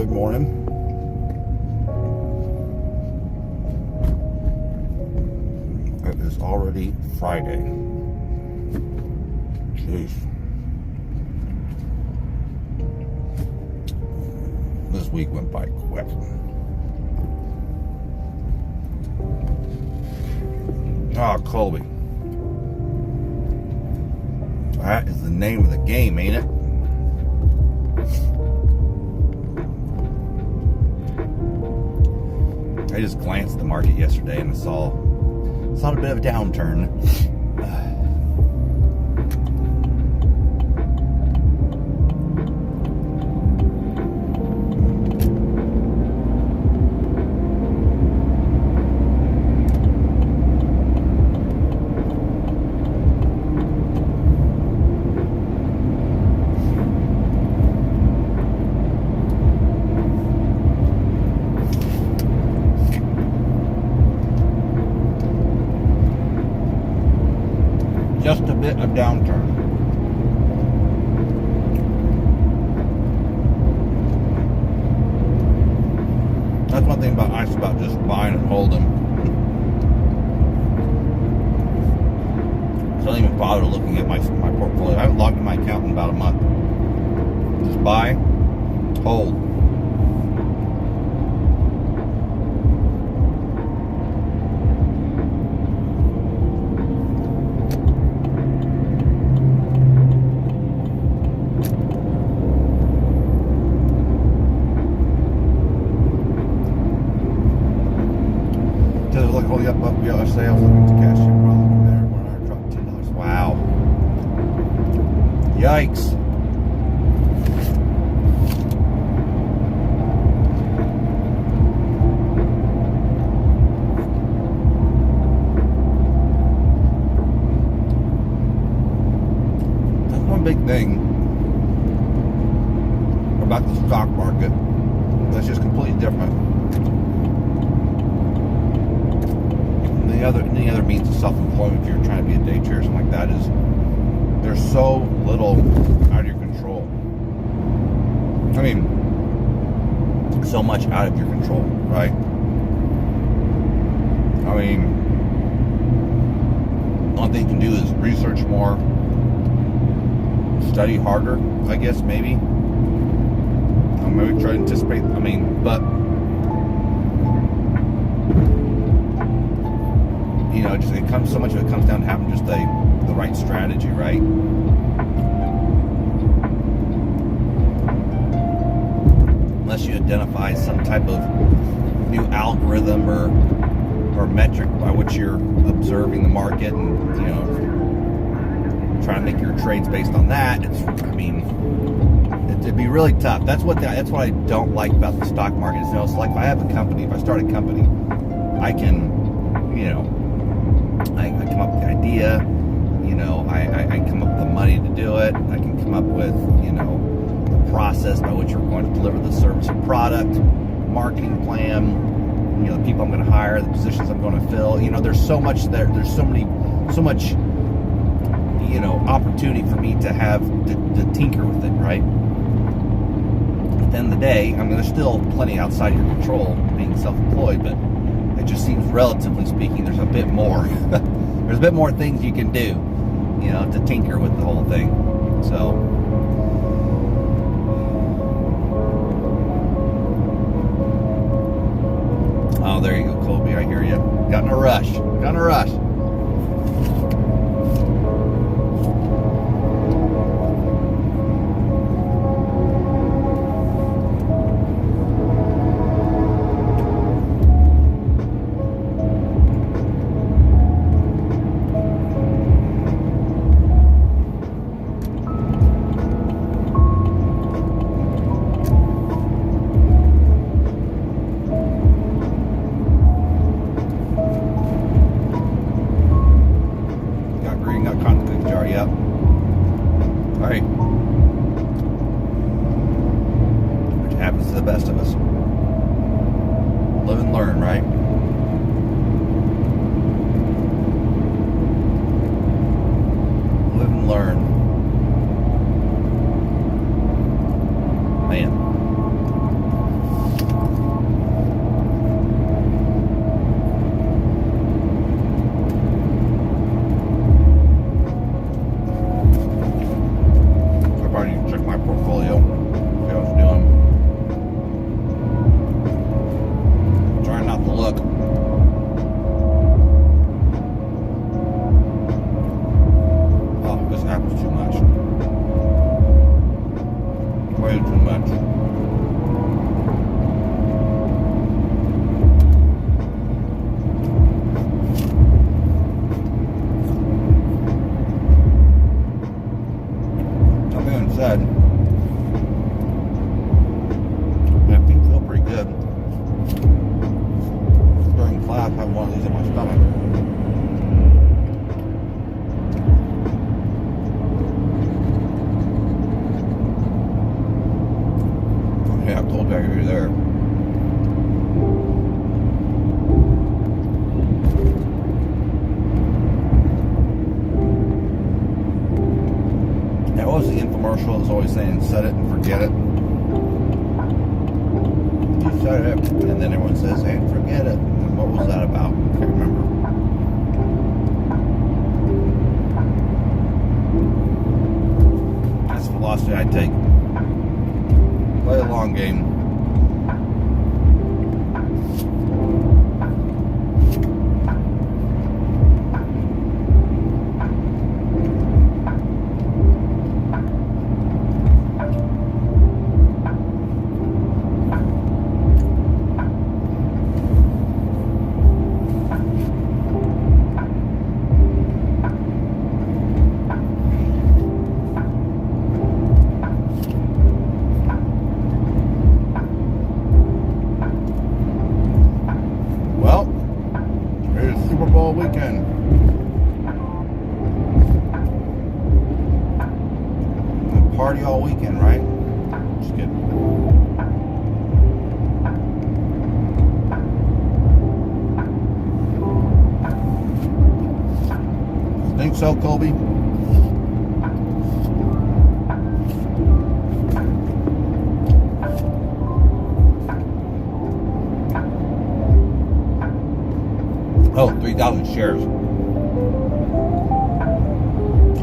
Good morning. It is already Friday. Jeez. This week went by quick. Ah, Colby. That is the name of the game, ain't it? I just glanced at the market yesterday and I saw a bit of a downturn. Just a bit of downturn. That's one thing nice about just buying and holding. So I don't even bother looking at my portfolio. I haven't logged in my account in about a month. Just buy, hold. Look, holy up the other sales. Looking to cash in problem there. $1 dropped $10. Wow. Yikes. That's one big thing about the stock market that's just completely different. Any other means of self-employment, if you're trying to be a day trader or something like that, is there's so little out of your control. I mean, so much out of your control, right? I mean, the only thing you can do is research more, study harder, I guess, maybe. Maybe try to anticipate, but you know, just so much of it comes down to having just the right strategy, right? Unless you identify some type of new algorithm or metric by which you're observing the market and, you know, trying to make your trades based on that, it'd be really tough. That's what I don't like about the stock market. Is, you know, it's like if I have a company, if I start a company, I can, you know, I come up with the idea, you know, I come up with the money to do it. I can come up with, you know, the process by which we're going to deliver the service or product, marketing plan, you know, the people I'm going to hire, the positions I'm going to fill. You know, there's so much there. There's so much, you know, opportunity for me to have to tinker with it, right? At the end of the day, there's still plenty outside your control being self-employed, but it just seems, relatively speaking, there's a bit more. There's a bit more things you can do, you know, to tinker with the whole thing. So, oh, there you go, Colby. I hear you. Got in a rush. was too much. Way too much. That being said, my feet feel pretty good. During class, I have one of these in my stomach. Yeah, I told you you're there. That was the infomercial that was always saying, set it and forget it. You set it, and then everyone says, hey, forget it. And what was that about? I can't remember. That's the philosophy I take. Play a long game. Well, it's Super Bowl weekend. We'll party all weekend, right? Just kidding. Think so, Colby? Oh, 3,000 shares. I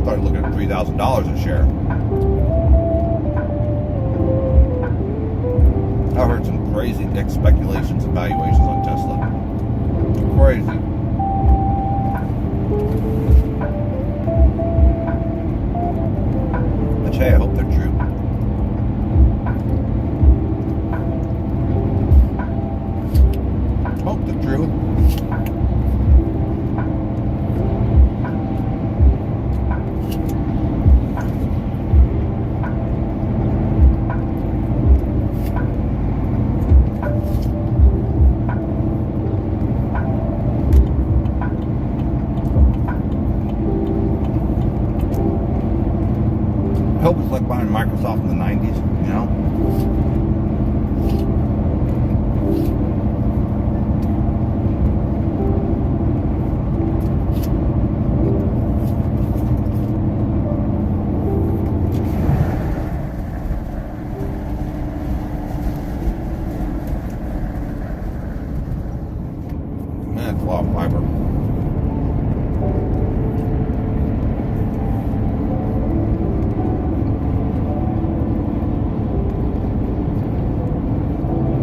thought you were looking at $3,000 a share. I heard some crazy speculations and valuations on Tesla. Crazy. But hey, I hope they're true. Hope they're true. I hope it's like buying Microsoft in the 90s, you know? Man, it's a lot of fiber.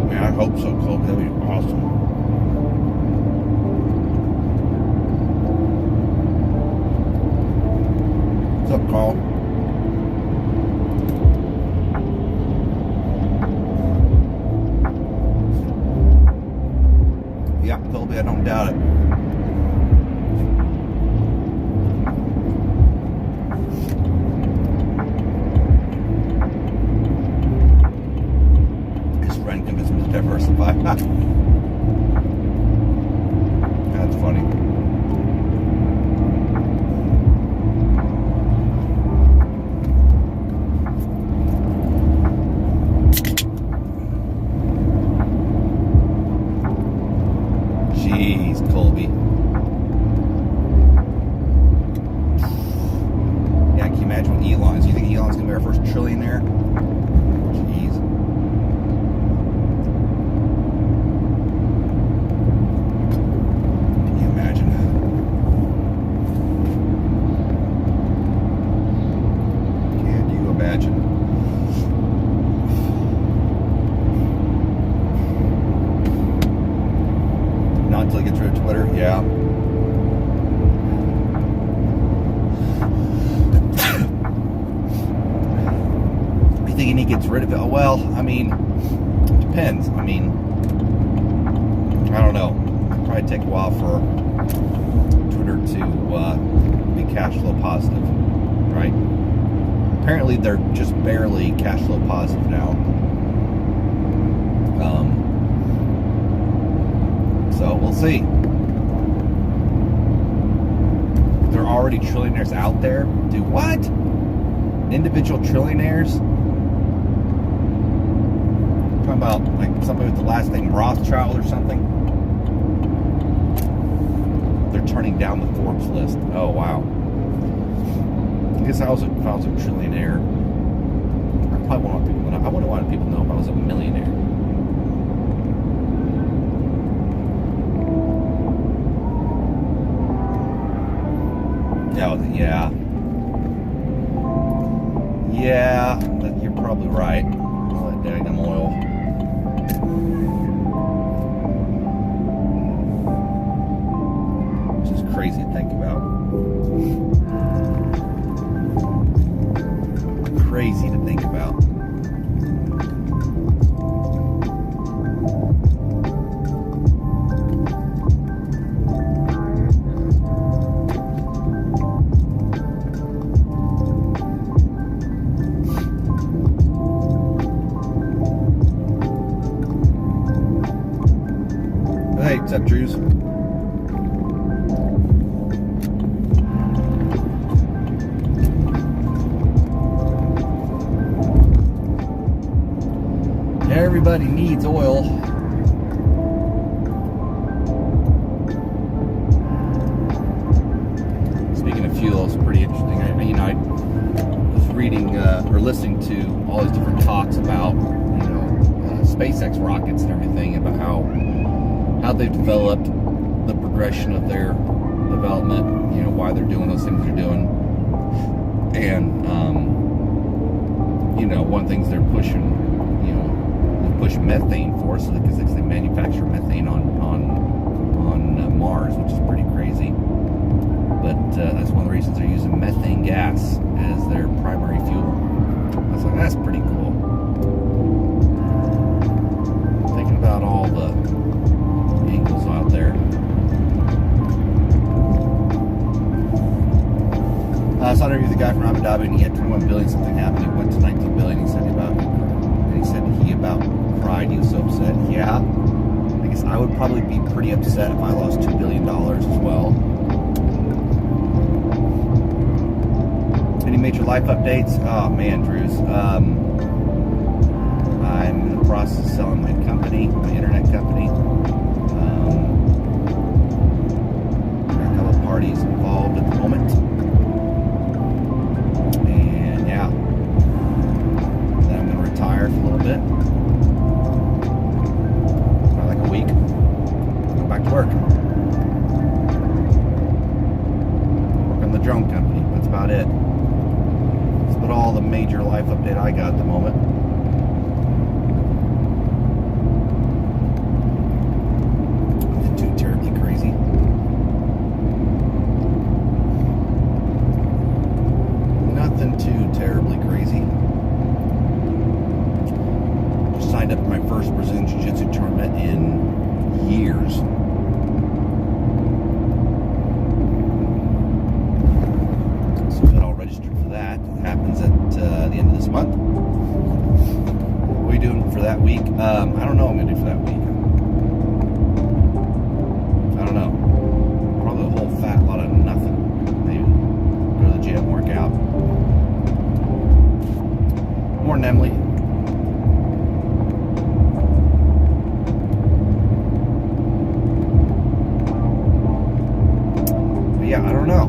I hope so, Colby. That'd be awesome. What's up, Carl? Yeah, Colby, I don't doubt it. Convince me to diversify. That's funny. Jeez, Colby. Yeah, can you imagine what Elon is? You think Elon's gonna be our first trillionaire? Jeez. Not until he gets rid of Twitter, yeah. thinking he gets rid of it. Well, I mean, it depends. I mean, I don't know. It'd probably take a while for Twitter to be cash flow positive, right? Apparently, they're just barely cash flow positive now. So we'll see. There are already trillionaires out there. Do what? Individual trillionaires? Talking about like somebody with the last name Rothschild or something? They're turning down the Forbes list. Oh wow. I guess if I was a trillionaire, I probably want people to know. I wouldn't want people to know if I was a millionaire. Yeah. Yeah, you're probably right. All that daggum oil. Which is crazy to think about. Crazy to think about. Hey, what's up, Drews? Everybody needs oil. Speaking of fuel, it's pretty interesting. I was reading or listening to all these different talks about, SpaceX rockets and everything, about how they've developed, the progression of their development, why they're doing those things they're doing. And, one of the things they're pushing, push methane for, so because they manufacture methane on Mars, which is pretty crazy. But that's one of the reasons they're using methane gas as their primary fuel. I was like, that's pretty cool. Thinking about all the angles out there. So I interviewed the guy from Abu Dhabi, and he had 21 billion. Something happened. He went to 19 billion. He said he about cried. He was so upset. Yeah, I guess I would probably be pretty upset if I lost $2 billion as well. Any major life updates? Oh man, Drews. I'm in the process of selling my company, my internet company. There are a couple of parties involved at the moment. And yeah, then I'm going to retire for a little bit. Probably like a week. Go back to work. Work on the drone company. That's about it. That's about all the major life update I got at the moment. I don't know what I'm going to do for that week. I don't know. Probably a whole fat lot of nothing. Maybe go to the gym, work out. Morning, Emily. But yeah, I don't know.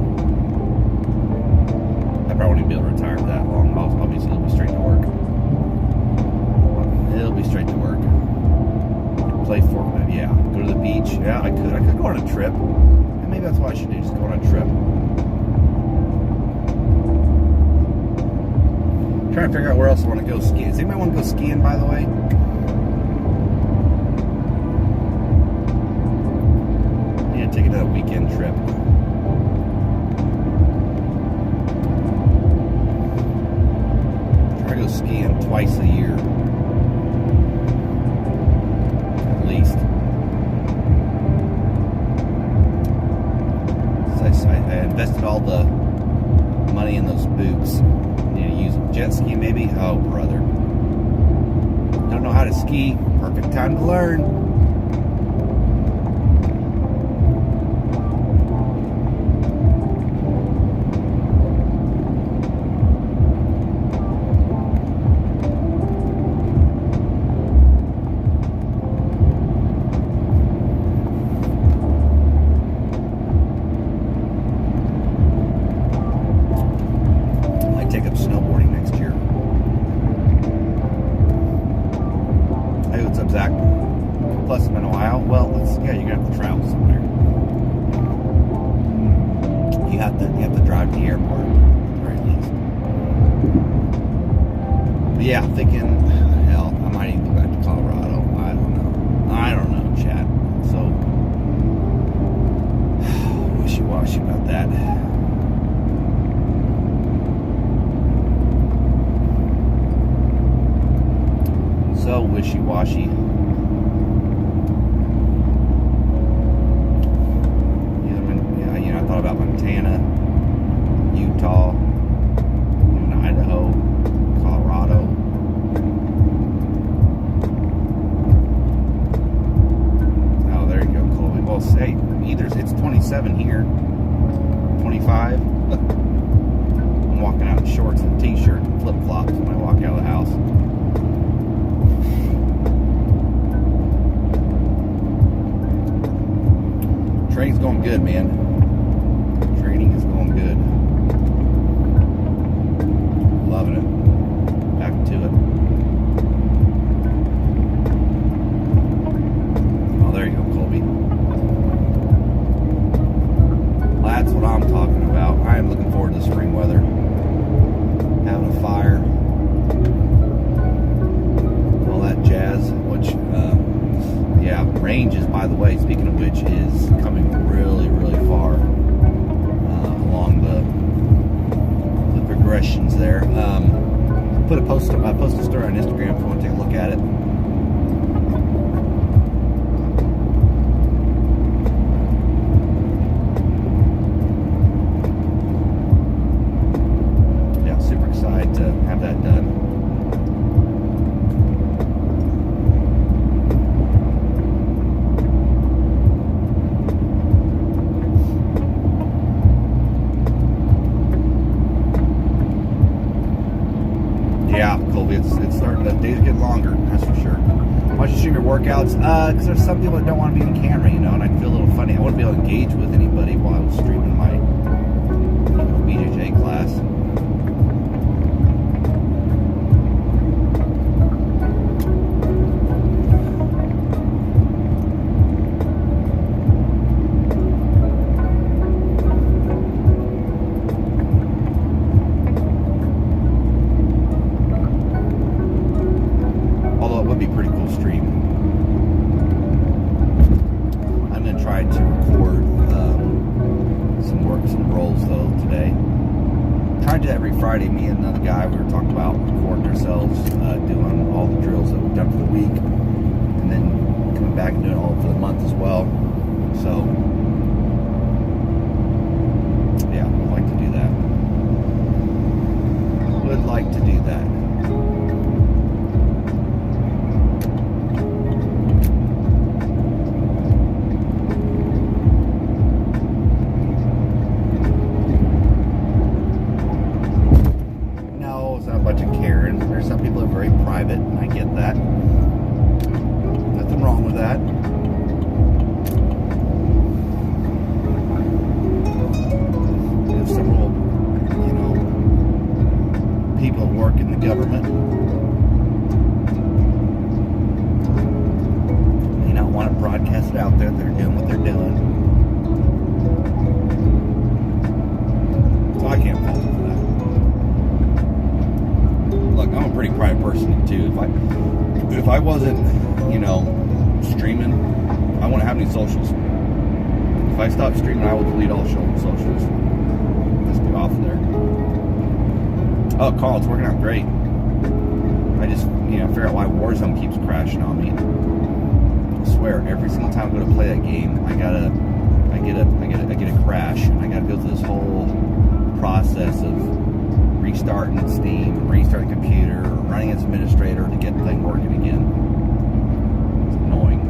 I probably won't even be able to retire for that long. Obviously, it'll be straight to work. It'll be straight to work. Play Fortnite, yeah. Go to the beach. Yeah, I could go on a trip. And maybe that's what I should do, just go on a trip. Trying to figure out where else I want to go skiing. Does anybody want to go skiing, by the way? Yeah, take it to a weekend trip. Try to go skiing twice a year, at least. So I invested all the money in those boots. Need to use them. Jet ski maybe? Oh, brother. Don't know how to ski. Perfect time to learn. Take up snowboarding next year. Hey, what's up, Zach? Plus, it's been a while. Well, you're gonna have to travel somewhere. You have to drive to the airport, at the very least. But yeah, I'm thinking, hell, I might even go back to Colorado. I don't know, Chad. So wishy-washy about that. So wishy-washy. I thought about Montana, Utah, even Idaho, Colorado. Oh, there you go, Colby. Well, say either it's 27 here, 25. I'm walking out in shorts and a t-shirt and flip-flops when I walk out of the house. Training's going good, man. Training is going good. Loving it. Back to it. Oh, there you go, Colby. That's what I'm talking about. I am looking forward to spring weather. Having a fire. All that jazz, which, yeah, ranges, by the way, speaking of which, is coming really, really far along the progressions there. I posted a story on Instagram if you want to take a look at it. Yeah, super excited to have that done. Yeah, Colby, it's starting. The days are getting longer, that's for sure. Why don't you stream your workouts? Because there's some people that don't want to be on camera, and I feel a little funny. I want to be able to engage with anybody while I was streaming my BJJ class. Be pretty cool stream. I'm gonna try to record some rolls though today. Trying to do every Friday. Me and another guy, we were talking about recording ourselves, doing all the drills that we've done for the week, and then coming back and doing all for the month as well. So yeah, I'd like to do that. Would like to do that. Some people are very private, and I get that. Nothing wrong with that. If some little, people that work in the government may not want to broadcast it out there. They're doing what they're doing. So I can't fault them for that. Look, I'm a pretty private person too. If I wasn't, streaming, I wouldn't have any socials. If I stopped streaming, I would delete all socials. Just get off there. Oh, Carl, it's working out great. I just, figure out why Warzone keeps crashing on me. I swear, every single time I go to play that game, I get a crash, and I gotta go through this whole process of restarting Steam, restarting the computer, running as administrator to get the thing working again. It's annoying.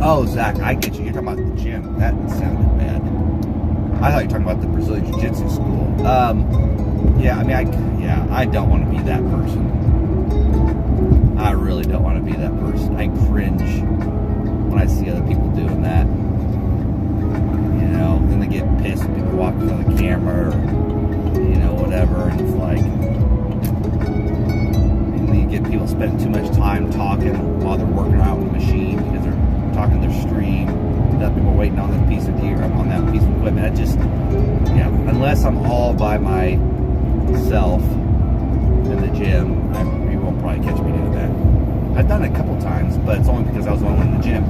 Oh, Zach, I get you. You're talking about the gym. That sounded bad. I thought you were talking about the Brazilian Jiu-Jitsu school. Yeah, I mean, I don't want to be that person. I really don't want to be that person. I cringe when I see other people doing that. Then they get pissed when people walk in front of the camera or, whatever. And it's like, and then you get people spending too much time talking while they're working out on the machine because they're talking their stream. Other people waiting on that piece of gear, on that piece of equipment. Unless I'm all by myself in the gym, you won't probably catch me doing that. I've done it a couple times, but it's only because I was the only one in the gym.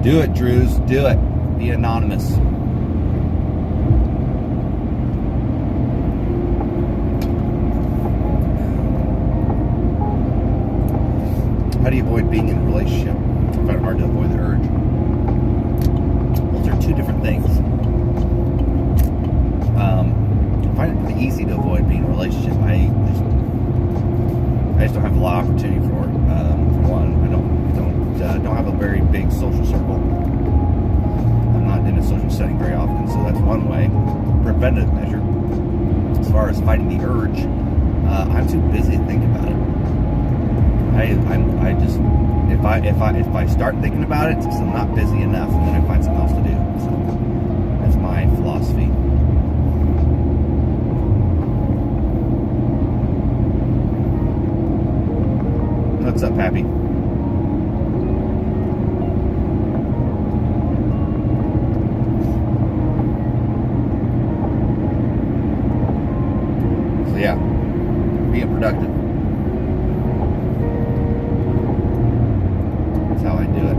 Do it, Drews. Do it. Be anonymous. How do you avoid being in a relationship? I find it hard to avoid the urge. Those are two different things. I find it pretty easy to avoid being in a relationship. I just don't have a lot of opportunity for it. For one, I don't have a very big social circle. I'm not in a social setting very often, so that's one way. Preventative measure. As far as fighting the urge, I'm too busy to think about it. I just if I start thinking about it, it's because I'm not busy enough, and then I find something else to do. So that's my philosophy. What's up, Pappy? So yeah, being productive. That's how I do it.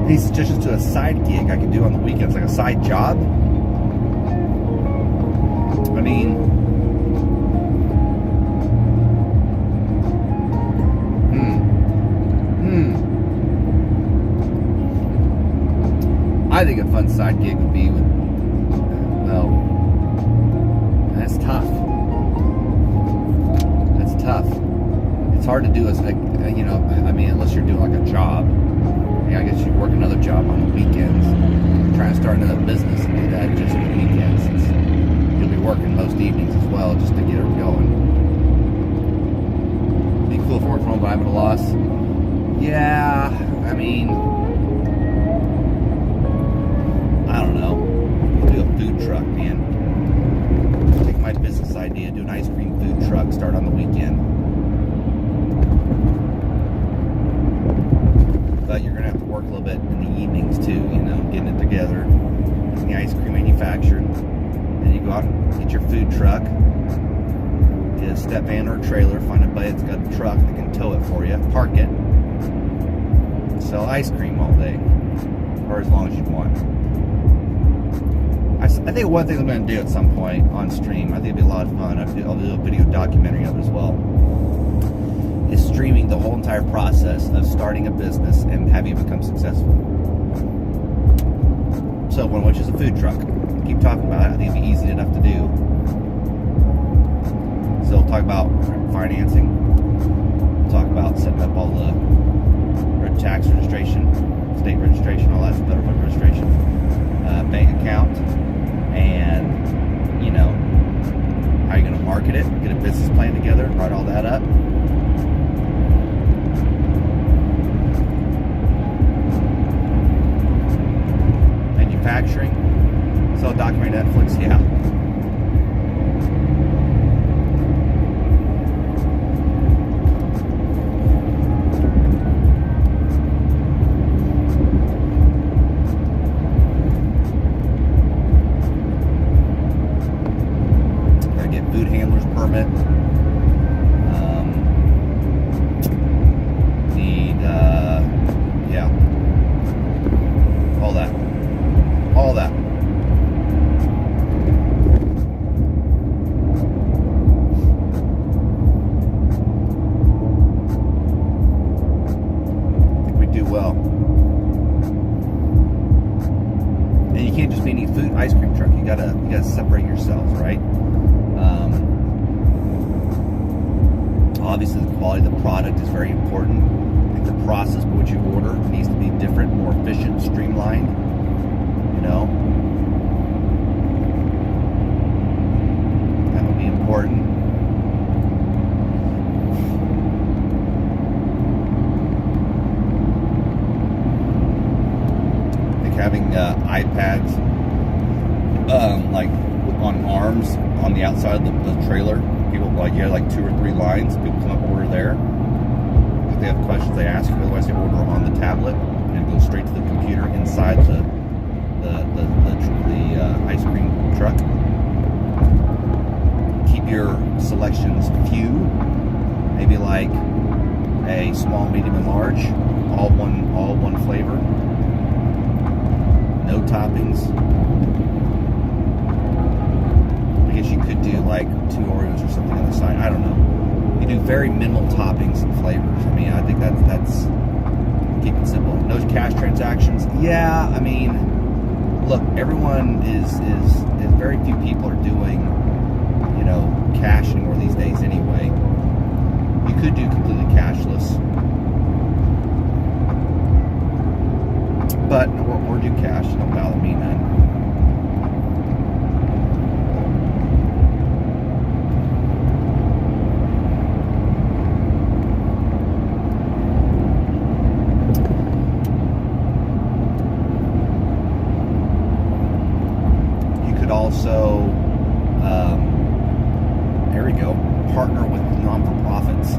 Any suggestions to a side gig I can do on the weekends, like a side job? I mean, I think a fun side gig would be that's tough. That's tough. It's hard to do as unless you're doing like a job. I guess you'd work another job on the weekends, trying to start another business and do that just on the weekends, since you'll be working most evenings as well, just to get it going. Be cool if I worked from home, but I'm at a loss. Yeah, I mean, I don't know. Do a food truck, man. Take my business idea, do an ice cream food truck, start on the weekend. But you're going to have to work a little bit in the evenings too, getting it together, getting the ice cream manufactured. Then you go out and get your food truck, get a step van or a trailer, find a buddy that's got a truck that can tow it for you, park it, sell ice cream all day, or as long as you want. I think one thing I'm going to do at some point on stream, I think it'd be a lot of fun, I'll do a video documentary of it as well, is streaming the whole entire process of starting a business and having it become successful. So one which is a food truck. Keep talking about it. I think it'd be easy enough to do. So we'll talk about financing. We'll talk about setting up all the tax registration, state registration, all that stuff, registration, bank account, and how you're going to market it, get a business plan together, write all that up. Manufacturing, sell a documentary Netflix, yeah. get food handlers permit. Yeah, all that. I think we do well. And you can't just be any food ice cream truck. You gotta separate yourselves, right? Obviously, the quality of the product is very important. I think the process by which you order needs to be different, more efficient, streamlined. You know, that would be important. I think having iPads, like on arms on the outside of the trailer. People, like, you have like 2 or 3 lines. People come up, order there. If they have questions, they ask you. Otherwise, they order on the tablet and go straight to the computer inside the ice cream truck. Keep your selections few. Maybe like a small, medium, and large, all one flavor. No toppings. I guess you could do like 2 Oreos or something on the side. I don't know. You do very minimal toppings and flavors. I mean, I think that's keep it simple. No cash transactions. Yeah, I mean, look, everyone is very few people are doing, you know, cash anymore these days anyway. You could do completely cashless, but or do cash. Don't bother me, man. Also, there we go, partner with non-for-profits.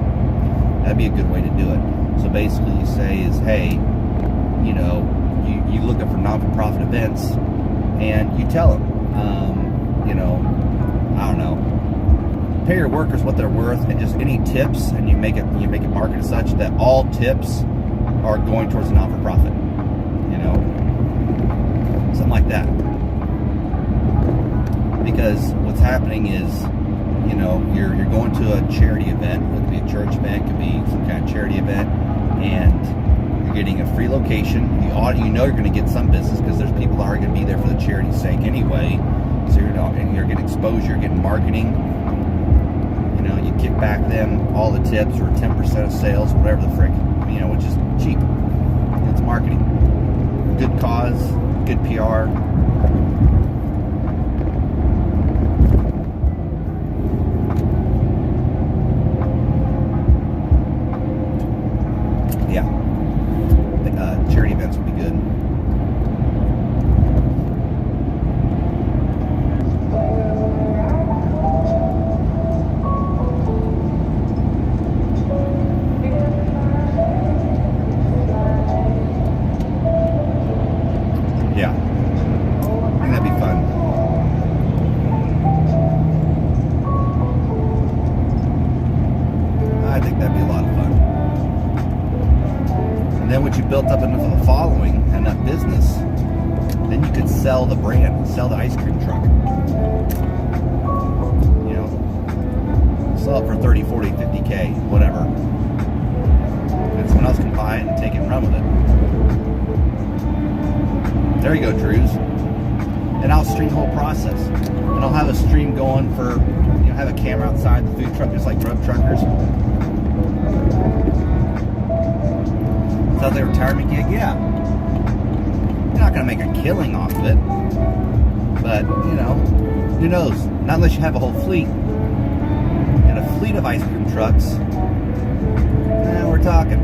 That'd be a good way to do it. So basically you say is, hey, you know, you look up for non-for-profit events and you tell them, you know, I don't know, pay your workers what they're worth, and just any tips, and you make it marketed such that all tips are going towards a non-for-profit, you know, something like that. Because what's happening is, you know, you're going to a charity event. It could be a church event, it could be some kind of charity event, and you're getting a free location. You know you're going to get some business because there's people that are going to be there for the charity's sake anyway. So you're getting exposure, you're getting marketing. You know, you kick back them all the tips or 10% of sales, whatever the frick, you know, which is cheap. It's marketing. Good cause, good PR. Charity events would be good. Yeah, I think that'd be fun. I think that'd be a lot of fun. And then once you built up enough of a following and enough business, then you could sell the brand, sell the ice cream truck. You know, sell it for 30, 40, 50K, whatever. And someone else can buy it and take it and run with it. There you go, Drews. And I'll stream the whole process. And I'll have a stream going for, you know, have a camera outside the food truck, just like Grub Truckers. Sounds like a retirement gig, yeah. You're not going to make a killing off of it. But, you know, who knows? Not unless you have a whole fleet. And a fleet of ice cream trucks. We're talking.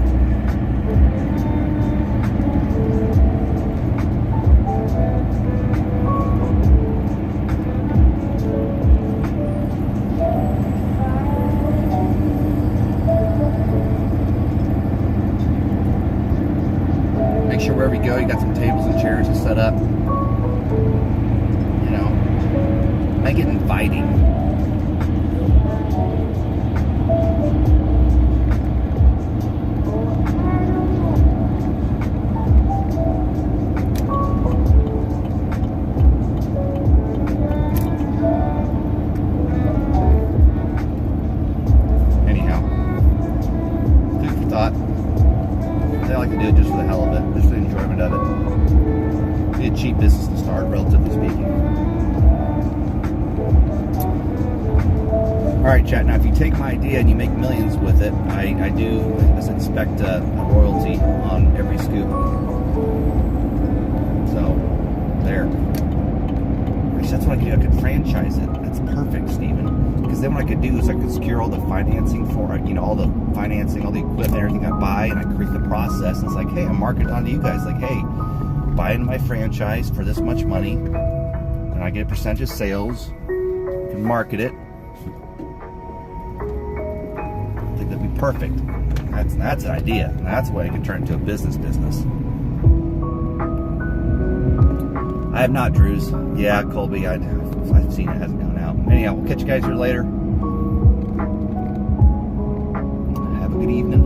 Make sure wherever you go, you got some tables and chairs to set up. You know, make it inviting. speaking. All right, chat. Now, if you take my idea and you make millions with it, I do expect a royalty on every scoop. So, there. That's what I could do. I could franchise it. That's perfect, Stephen. Because then what I could do is I could secure all the financing for it, all the financing, all the equipment, everything I buy, and I create the process. And it's like, hey, I market it onto you guys. Like, hey, buy into my franchise for this much money, and I get a percentage of sales. You can market it. I think that'd be perfect. That's an idea. And that's why I could turn it into a business. I have not, Drews. Yeah, Colby, I've seen it. It hasn't gone out. Anyhow, we'll catch you guys here later. Have a good evening.